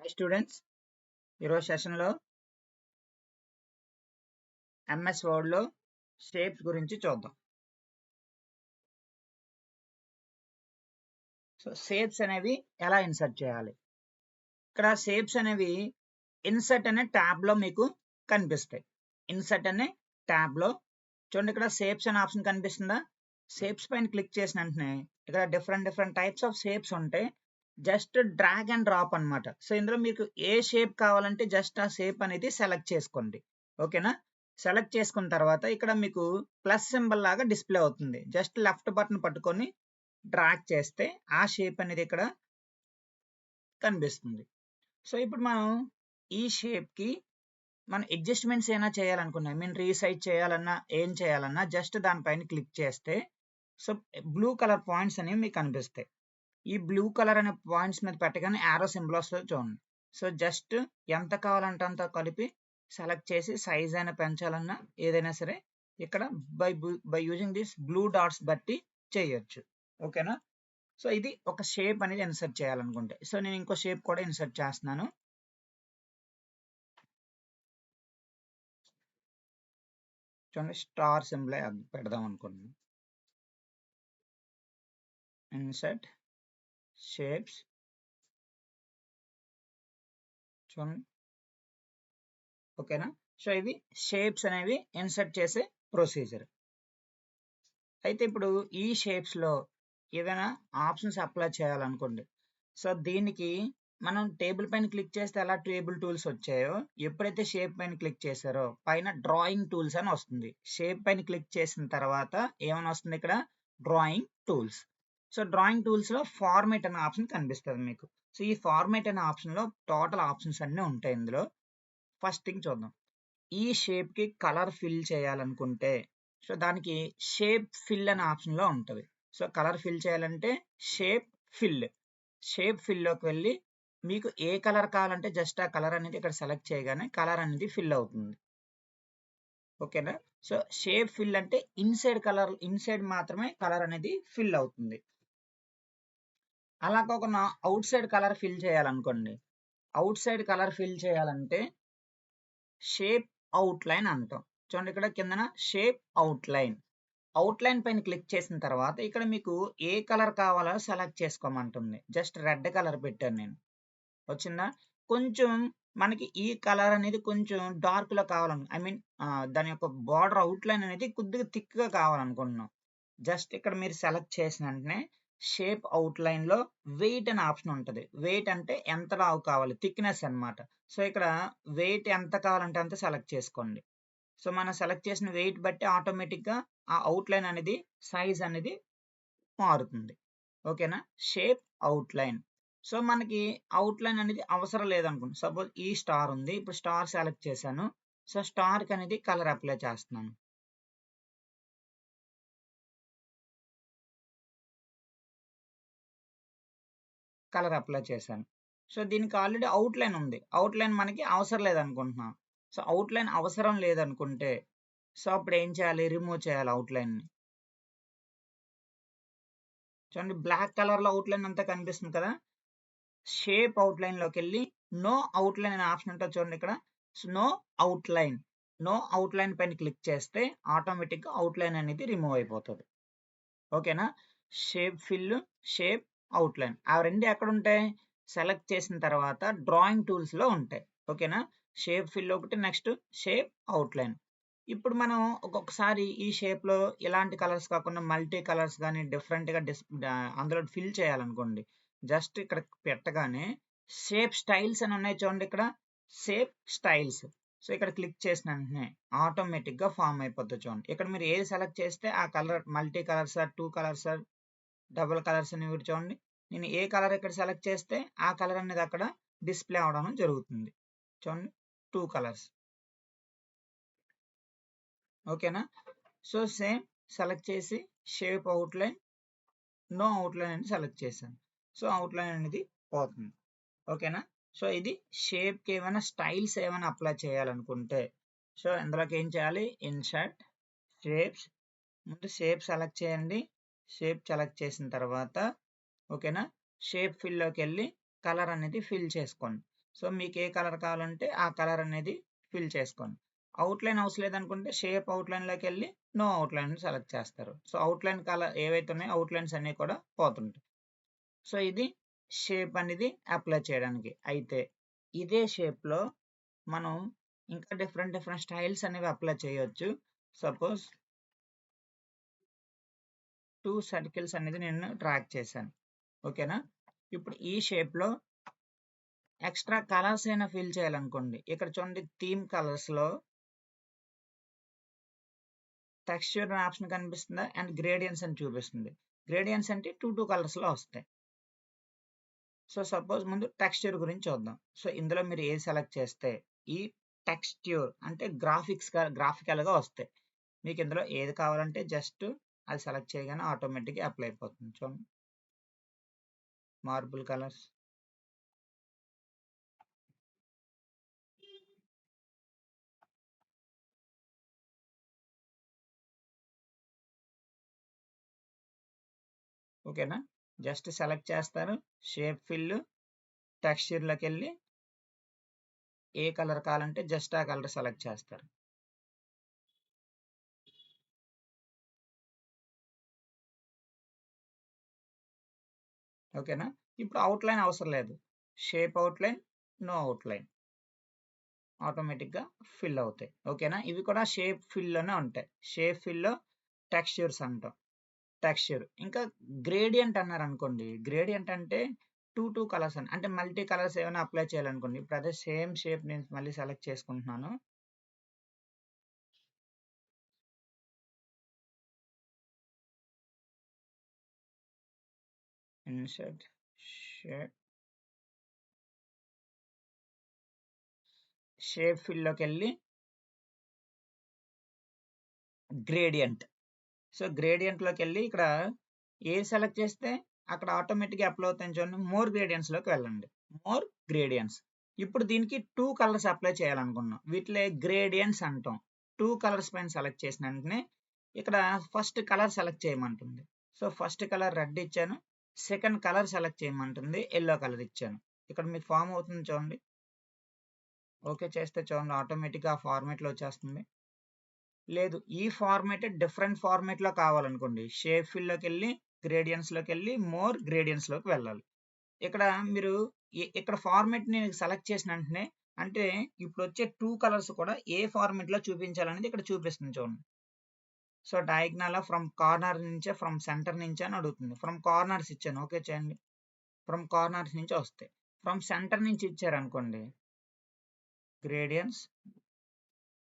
Hi students, ఈరోజు సెషన్లో MS వర్డ్లో shapes గురించి చూద్దాం. సో షేప్స్ అనేవి ఎలా ఇన్సర్ట్ చేయాలి? ఇక్కడ షేప్స్ అనేవి ఇన్సర్ట్ అనే ట్యాబ్లో మీకు కనిపిస్తాయి. ఇన్సర్ట్ అనే ట్యాబ్లో చూడండి, ఇక్కడ షేప్స్ అనే ఆప్షన్ కనిపిస్తుందా? షేప్స్ పైన క్లిక్ చేసిన వెంటనే ఇక్కడ డిఫరెంట్ టైప్స్ ఆఫ్ షేప్స్ ఉంటాయి. జస్ట్ డ్రాగ్ అండ్ డ్రాప్ అన్నమాట. సో ఇందులో మీకు ఏ షేప్ కావాలంటే జస్ట్ ఆ షేప్ అనేది సెలెక్ట్ చేసుకోండి. ఓకేనా? సెలెక్ట్ చేసుకున్న తర్వాత ఇక్కడ మీకు ప్లస్ సింబల్ లాగా డిస్ప్లే అవుతుంది. జస్ట్ లెఫ్ట్ బటన్ పట్టుకొని డ్రాగ్ చేస్తే ఆ షేప్ అనేది ఇక్కడ కనిపిస్తుంది. సో ఇప్పుడు మనం ఈ షేప్ కి మనం అడ్జస్ట్మెంట్స్ ఏమైనా చేయాలనుకున్నాం, మీన్ రీసైజ్ చేయాలన్నా ఏం చేయాలన్నా జస్ట్ దానిపైన క్లిక్ చేస్తే సో బ్లూ కలర్ పాయింట్స్ అనేవి మీకు కనిపిస్తాయి. ఈ బ్లూ కలర్ అనే పాయింట్స్ మీద పెట్టగానే యారో సింబల్ వస్తుంది చూడండి. సో జస్ట్ ఎంత కావాలంటే అంత కలిపి సెలెక్ట్ చేసి సైజ్ అయినా పెంచాలన్నా ఏదైనా సరే ఇక్కడ by using this blue dots బట్టి చేయొచ్చు. ఓకేనా? సో ఇది ఒక షేప్ అనేది ఇన్సర్ట్ చేయాలనుకుంటే. సో నేను ఇంకో షేప్ కూడా ఇన్సర్ట్ చేస్తున్నాను. చూడండి, స్టార్ సింబల్ పెడదాం అనుకుంటున్నాను. Insert shapes. చూడండి, ఓకేనా? సో ఇవి షేప్స్ అనేవి ఇన్సర్ట్ చేసే ప్రొసీజర్. అయితే ఇప్పుడు ఈ షేప్స్ లో ఏదైనా ఆప్షన్స్ అప్లై చేయాలనుకోండి. సో దీనికి మనం టేబుల్ పైన క్లిక్ చేస్తే ఎలా టేబుల్ టూల్స్ వచ్చాయో, ఎప్పుడైతే షేప్ పైన క్లిక్ చేశారో పైన డ్రాయింగ్ టూల్స్ అని వస్తుంది. షేప్ పైన క్లిక్ చేసిన తర్వాత ఏమైనా వస్తుంది ఇక్కడ? Drawing tools. So drawing tools లో ఫార్మేట్ అనే ఆప్షన్ కనిపిస్తుంది మీకు. సో ఈ ఫార్మేట్ అనే ఆప్షన్ లో టోటల్ ఆప్షన్స్ అన్ని ఉంటాయి. ఇందులో ఫస్ట్ థింగ్ చూద్దాం. ఈ షేప్ కి కలర్ ఫిల్ చేయాలనుకుంటే సో దానికి షేప్ ఫిల్ అనే ఆప్షన్ లో ఉంటుంది. సో కలర్ ఫిల్ చేయాలంటే షేప్ ఫిల్ లోకి వెళ్ళి మీకు ఏ కలర్ కావాలంటే జస్ట్ ఆ కలర్ అనేది ఇక్కడ సెలెక్ట్ చేయగానే కలర్ అనేది ఫిల్ అవుతుంది. ఓకేనా? సో షేప్ ఫిల్ అంటే ఇన్సైడ్ మాత్రమే కలర్ అనేది ఫిల్ అవుతుంది. అలా కాకుండా అవుట్ సైడ్ కలర్ ఫిల్ చేయాలనుకోండి. అవుట్ సైడ్ కలర్ ఫిల్ చేయాలంటే షేప్ అవుట్ లైన్ అంటాం. చూడండి, ఇక్కడ కిందన షేప్ అవుట్ లైన్ పైన క్లిక్ చేసిన తర్వాత ఇక్కడ మీకు ఏ కలర్ కావాలో సెలెక్ట్ చేసుకోమంటుంది. జస్ట్ రెడ్ కలర్ పెట్టాను నేను. వచ్చిందా? కొంచెం మనకి ఈ కలర్ అనేది కొంచెం డార్క్ లో కావాలను, ఐ మీన్ దాని యొక్క బార్డర్ అవుట్ లైన్ అనేది కొద్దిగా థిక్ గా కావాలనుకుంటున్నాం. జస్ట్ ఇక్కడ మీరు సెలెక్ట్ చేసిన వెంటనే షేప్ అవుట్ లైన్ లో వెయిట్ అనే ఆప్షన్ ఉంటుంది. వెయిట్ అంటే ఎంత లావు కావాలి, థిక్నెస్ అన్నమాట. సో ఇక్కడ వెయిట్ ఎంత కావాలంటే అంత సెలెక్ట్ చేసుకోండి. సో మనం సెలెక్ట్ చేసిన వెయిట్ బట్టి ఆటోమేటిక్ గా ఆ అవుట్ లైన్ అనేది సైజ్ అనేది మారుతుంది. ఓకేనా? Shape out line. సో మనకి అవుట్ లైన్ అనేది అవసరం లేదనుకోండి. సపోజ్ ఈ స్టార్ ఉంది, ఇప్పుడు స్టార్ సెలెక్ట్ చేశాను. సో స్టార్ కి అనేది కలర్ అప్లై చేస్తున్నాను. కలర్ అప్లై చేశాను. సో దీనికి ఆల్రెడీ అవుట్ లైన్ ఉంది. అవుట్ లైన్ మనకి అవసరం లేదనుకుంటున్నాం. సో అవుట్ లైన్ అవసరం లేదనుకుంటే సో అప్పుడు ఏం చేయాలి? రిమూవ్ చేయాలి అవుట్ లైన్ ని. చూడండి, బ్లాక్ కలర్ లో అవుట్ లైన్ అంతా కనిపిస్తుంది కదా. షేప్ అవుట్ లైన్ లోకి వెళ్ళి నో అవుట్ లైన్ అనే ఆప్షన్ ఉంటుంది చూడండి ఇక్కడ. నో అవుట్ లైన్ పైన క్లిక్ చేస్తే ఆటోమేటిక్ గా అవుట్ లైన్ అనేది రిమూవ్ అయిపోతుంది. ఓకేనా? Shape fill, shape out line ఆ రెండు ఎక్కడ ఉంటాయి? సెలెక్ట్ చేసిన తర్వాత డ్రాయింగ్ టూల్స్ లో ఉంటాయి. ఓకేనా? షేప్ ఫిల్ ఒకటి, నెక్స్ట్ షేప్ అవుట్ లైన్. ఇప్పుడు మనం ఒక్కొక్కసారి ఈ షేప్ లో ఇలాంటి కలర్స్ కాకుండా మల్టీ కలర్స్ కానీ డిఫరెంట్ గా అందులో ఫిల్ చేయాలనుకోండి. జస్ట్ ఇక్కడ పెట్టగానే షేప్ స్టైల్స్ అని ఉన్నాయి చూడండి ఇక్కడ. Shape styles. సో ఇక్కడ క్లిక్ చేసిన వెంటనే ఆటోమేటిక్ గా ఫామ్ అయిపోతుంది చూడండి. ఇక్కడ మీరు ఏది సెలెక్ట్ చేస్తే ఆ colour, multi colours, 2 colours, double colours అని మీరు చూడండి. నేను ఏ కలర్ ఇక్కడ సెలెక్ట్ చేస్తే ఆ కలర్ అనేది అక్కడ డిస్ప్లే అవడం జరుగుతుంది. చూడండి, 2 కలర్స్. ఓకేనా? సో సేమ్ సెలెక్ట్ చేసి shape outline, no outline అని సెలెక్ట్ చేశాను. సో అవుట్ లైన్ అనేది పోతుంది. ఓకేనా? సో ఇది షేప్ కి ఏమైనా స్టైల్స్ ఏమైనా అప్లై చేయాలనుకుంటే సో ఇందులోకి ఏం చేయాలి? Insert shapes. ముందు షేప్ సెలెక్ట్ చేయండి. షేప్ సెలెక్ట్ చేసిన తర్వాత ఓకేనా, షేప్ ఫిల్ లోకి వెళ్ళి కలర్ అనేది ఫిల్ చేసుకోండి. సో మీకు ఏ కలర్ కావాలంటే ఆ కలర్ అనేది ఫిల్ చేసుకోండి. అవుట్లైన్ అవసరం లేదనుకుంటే షేప్ అవుట్లైన్లోకి వెళ్ళి నో అవుట్లైన్ సెలెక్ట్ చేస్తారు. సో అవుట్లైన్ కలర్ ఏవైతే ఉన్నాయో అవుట్లైన్స్ అన్నీ కూడా పోతుంటాయి. సో ఇది షేప్ అనేది అప్లై చేయడానికి. అయితే ఇదే షేప్లో మనం ఇంకా డిఫరెంట్ స్టైల్స్ అనేవి అప్లై చేయొచ్చు. సపోజ్ 2 సర్కిల్స్ అనేది నేను ట్రాక్ చేశాను. ఓకేనా? ఇప్పుడు ఈ షేప్లో ఎక్స్ట్రా కలర్స్ అయినా ఫిల్ చేయాలనుకోండి. ఇక్కడ చూడండి థీమ్ కలర్స్లో టెక్స్చర్ ఆప్షన్ కనిపిస్తుందా అండ్ గ్రేడియన్స్ అని చూపిస్తుంది. గ్రేడియన్స్ అంటే 2 కలర్స్లో వస్తాయి. సో సపోజ్ ముందు టెక్స్చర్ గురించి చూద్దాం. సో ఇందులో మీరు ఏ సెలెక్ట్ చేస్తే ఈ టెక్స్ట్యూర్ అంటే గ్రాఫికల్గా వస్తాయి. మీకు ఇందులో ఏది కావాలంటే జస్ట్ అది సెలెక్ట్ చేయగానే ఆటోమేటిక్గా అప్లై అయిపోతుంది. చూడండి మార్బుల్ కలర్స్, ఓకేనా? జస్ట్ సెలెక్ట్ చేస్తారు, షేప్ ఫిల్ టెక్స్చర్లోకి వెళ్ళి ఏ కలర్ కావాలంటే జస్ట్ ఆ కలర్ సెలెక్ట్ చేస్తారు. ఓకేనా? ఇప్పుడు అవుట్లైన్ అవసరం లేదు. షేప్ అవుట్లైన్, నో అవుట్లైన్ ఆటోమేటిక్గా ఫిల్ అవుతాయి. ఓకేనా? ఇవి కూడా షేప్ ఫిల్లోనే ఉంటాయి. షేప్ ఫిల్లో టెక్స్చర్స్ అంటాం. టెక్స్చర్ ఇంకా గ్రేడియంట్ అన్నారు అనుకోండి. గ్రేడియంట్ అంటే టూ కలర్స్ అని అంటే మల్టీ కలర్స్ ఏమైనా అప్లై చేయాలనుకోండి. ఇప్పుడు అదే సేమ్ షేప్ నేను మళ్ళీ సెలెక్ట్ చేసుకుంటున్నాను. ఇన్సర్ట్ షేప్ ఫిల్లోకి వెళ్ళి గ్రేడియంట్. సో గ్రేడియంట్లోకి వెళ్ళి ఇక్కడ ఏ సెలెక్ట్ చేస్తే అక్కడ ఆటోమేటిక్గా అప్లై అవుతాయి. చూడండి మోర్ గ్రేడియంట్స్లోకి వెళ్ళండి. More gradients. ఇప్పుడు దీనికి 2 కలర్స్ అప్లై చేయాలనుకున్నాం. వీటిలో గ్రేడియంట్స్ అంటాం. 2 కలర్స్ పైన సెలెక్ట్ చేసిన వెంటనే ఇక్కడ ఫస్ట్ కలర్ సెలెక్ట్ చేయమంటుంది. సో ఫస్ట్ కలర్ రెడ్ ఇచ్చాను. సెకండ్ కలర్ సెలెక్ట్ చేయమంటుంది. ఎల్లో కలర్ ఇచ్చాను. ఇక్కడ మీకు ఫామ్ అవుతుంది చూడండి. ఓకే చేస్తే చూడండి ఆటోమేటిక్గా ఆ ఫార్మేట్లో వచ్చేస్తుంది. లేదు ఈ ఫార్మేట్ డిఫరెంట్ ఫార్మేట్లో కావాలనుకోండి. షేప్ ఫిల్లోకి వెళ్ళి గ్రేడియంట్స్లోకి వెళ్ళి మోర్ గ్రేడియంట్స్లోకి వెళ్ళాలి. ఇక్కడ మీరు ఇక్కడ ఫార్మేట్ని సెలెక్ట్ చేసిన వెంటనే అంటే ఇప్పుడు వచ్చే 2 కలర్స్ కూడా ఏ ఫార్మేట్లో చూపించాలనేది ఇక్కడ చూపిస్తుంది చూడండి. సో డయాగ్నల్ ఫ్రమ్ కార్నర్ నుంచే ఫ్రమ్ సెంటర్ నుంచే అని అడుగుతుంది. ఫ్రమ్ కార్నర్స్ ఇచ్చాను. ఓకే చేయండి. ఫ్రమ్ కార్నర్స్ నుంచి వస్తాయి. ఫ్రమ్ సెంటర్ నుంచి ఇచ్చారనుకోండి గ్రేడియన్స్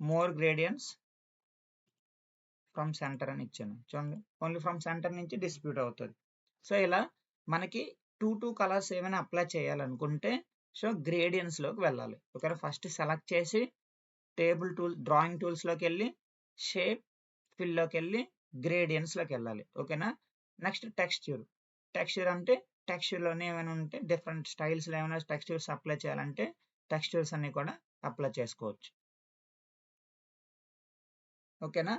మోర్ గ్రేడియన్స్ ఫ్రమ్ సెంటర్ అని ఇచ్చాను. చూడండి ఓన్లీ ఫ్రమ్ సెంటర్ నుంచి డిస్ప్యూట్ అవుతుంది. సో ఇలా మనకి 2 కలర్స్ ఏమైనా అప్లై చేయాలనుకుంటే సో గ్రేడియన్స్లోకి వెళ్ళాలి. ఓకేనా? ఫస్ట్ సెలెక్ట్ చేసి టేబుల్ టూల్ డ్రాయింగ్ టూల్స్లోకి వెళ్ళి షేప్ ఫిల్లోకి వెళ్ళి గ్రేడియన్స్లోకి వెళ్ళాలి. ఓకేనా? నెక్స్ట్ టెక్స్చర్ అంటే టెక్స్చర్లోనే ఏమైనా ఉంటే డిఫరెంట్ స్టైల్స్లో ఏమైనా టెక్స్చర్స్ అప్లై చేయాలంటే టెక్స్చర్స్ అన్ని కూడా అప్లై చేసుకోవచ్చు. ఓకేనా?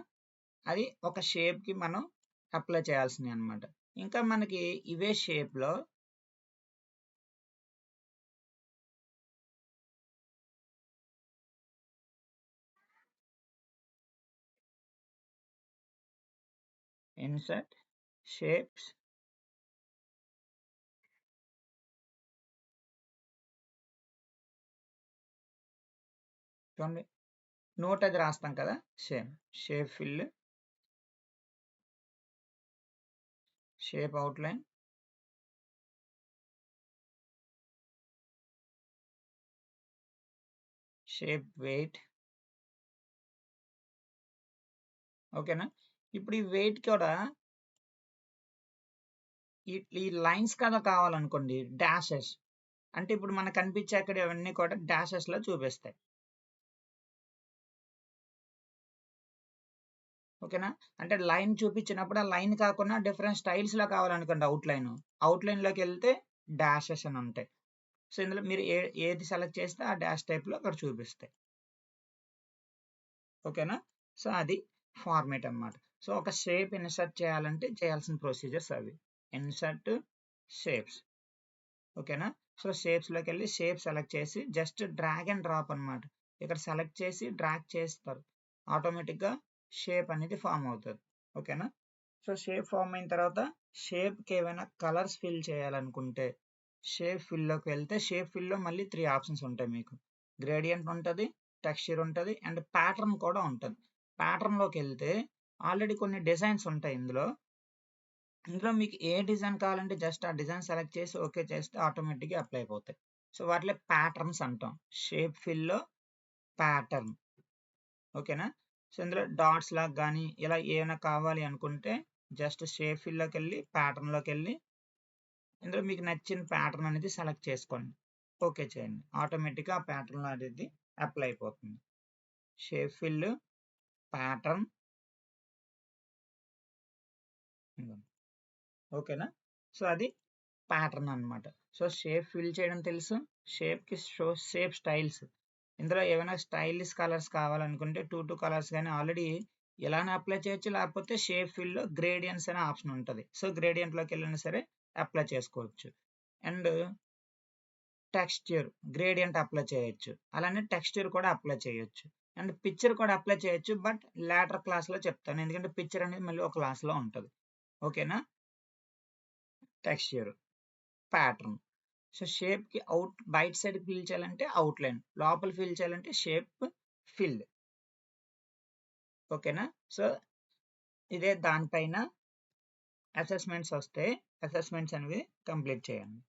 అది ఒక షేప్కి మనం అప్లై చేయాల్సినవి అనమాట. ఇంకా మనకి ఇవే షేప్లో ఇన్సర్ట్ షేప్స్ చూడండి నోట్ అది రాస్తాం కదా shape fill shape outline shape weight. ఓకేనా? ఇప్పుడు ఈ వెయిట్ కూడా ఈ లైన్స్ కదా కావాలనుకోండి డాషెస్ అంటే ఇప్పుడు మనకు కనిపించే అక్కడ ఇవన్నీ కూడా డాషెస్లో చూపిస్తాయి. ఓకేనా? అంటే లైన్ చూపించినప్పుడు ఆ లైన్ కాకుండా డిఫరెంట్ స్టైల్స్లో కావాలనుకోండి అవుట్లైన్లోకి వెళ్తే డాషెస్ అని ఉంటాయి. సో ఇందులో మీరు ఏది సెలెక్ట్ చేస్తే ఆ డాష్ టైప్లో అక్కడ చూపిస్తాయి. ఓకేనా? సో అది ఫార్మేట్ అన్నమాట. సో ఒక షేప్ ఇన్సర్ట్ చేయాలంటే చేయాల్సిన ప్రొసీజర్స్ అవి. Insert shapes. ఓకేనా? సో షేప్స్లోకి వెళ్ళి షేప్ సెలెక్ట్ చేసి జస్ట్ డ్రాగ్ అండ్ డ్రాప్ అనమాట. ఇక్కడ సెలెక్ట్ చేసి డ్రాగ్ చేస్తారు, ఆటోమేటిక్గా షేప్ అనేది ఫామ్ అవుతుంది. ఓకేనా. సో షేప్ ఫామ్ అయిన తర్వాత షేప్కి ఏమైనా కలర్స్ ఫిల్ చేయాలనుకుంటే షేప్ ఫిల్లోకి వెళ్తే షేప్ ఫిల్లో మళ్ళీ 3 ఆప్షన్స్ ఉంటాయి మీకు. గ్రేడియంట్ ఉంటుంది, టెక్స్చర్ ఉంటుంది అండ్ ప్యాటర్న్ కూడా ఉంటుంది. ప్యాటర్న్లోకి వెళ్తే ఆల్రెడీ కొన్ని డిజైన్స్ ఉంటాయి ఇందులో మీకు ఏ డిజైన్ కావాలంటే జస్ట్ ఆ డిజైన్ సెలెక్ట్ చేసి ఓకే చేస్తే ఆటోమేటిక్గా అప్లై అయిపోతాయి. సో వాటిలో ప్యాటర్న్స్ అంటాం, షేప్ ఫిల్లో ప్యాటర్న్. ఓకేనా. సో ఇందులో డాట్స్ లాగా కానీ ఇలా ఏమైనా కావాలి అనుకుంటే జస్ట్ షేప్ ఫిల్లోకి వెళ్ళి ప్యాటర్న్లోకి వెళ్ళి ఇందులో మీకు నచ్చిన ప్యాటర్న్ అనేది సెలెక్ట్ చేసుకోండి, ఓకే చేయండి, ఆటోమేటిక్గా ఆ ప్యాటర్న్ అనేది అప్లై అయిపోతుంది. Shape fill pattern. ఓకేనా. సో అది ప్యాటర్న్ అనమాట. సో షేప్ ఫిల్ చేయడం తెలుసు, షేప్కి షేప్ స్టైల్స్. ఇందులో ఏమైనా స్టైలిష్ కలర్స్ కావాలనుకుంటే 2 కలర్స్ కానీ ఆల్రెడీ ఇలానే అప్లై చేయొచ్చు, లేకపోతే షేప్ ఫిల్లో గ్రేడియంట్స్ అనే ఆప్షన్ ఉంటుంది. సో గ్రేడియంట్లోకి వెళ్ళినా సరే అప్లై చేసుకోవచ్చు. అండ్ టెక్స్చర్ గ్రేడియంట్ అప్లై చేయొచ్చు, అలానే టెక్స్చర్ కూడా అప్లై చేయొచ్చు అండ్ పిక్చర్ కూడా అప్లై చేయొచ్చు. బట్ లేటర్ క్లాస్లో చెప్తాను, ఎందుకంటే పిక్చర్ అనేది మళ్ళీ ఒక క్లాస్లో ఉంటుంది. ఓకేనా. Texture pattern. సో షేప్కి బయట సైడ్ ఫిల్ చేయాలంటే అవుట్లైన్, లోపల ఫిల్ చేయాలంటే షేప్ ఫిల్. ఓకేనా. సో ఇదే దానిపైన అసెస్మెంట్స్ వస్తే అసెస్మెంట్స్ అనేవి కంప్లీట్ చేయండి.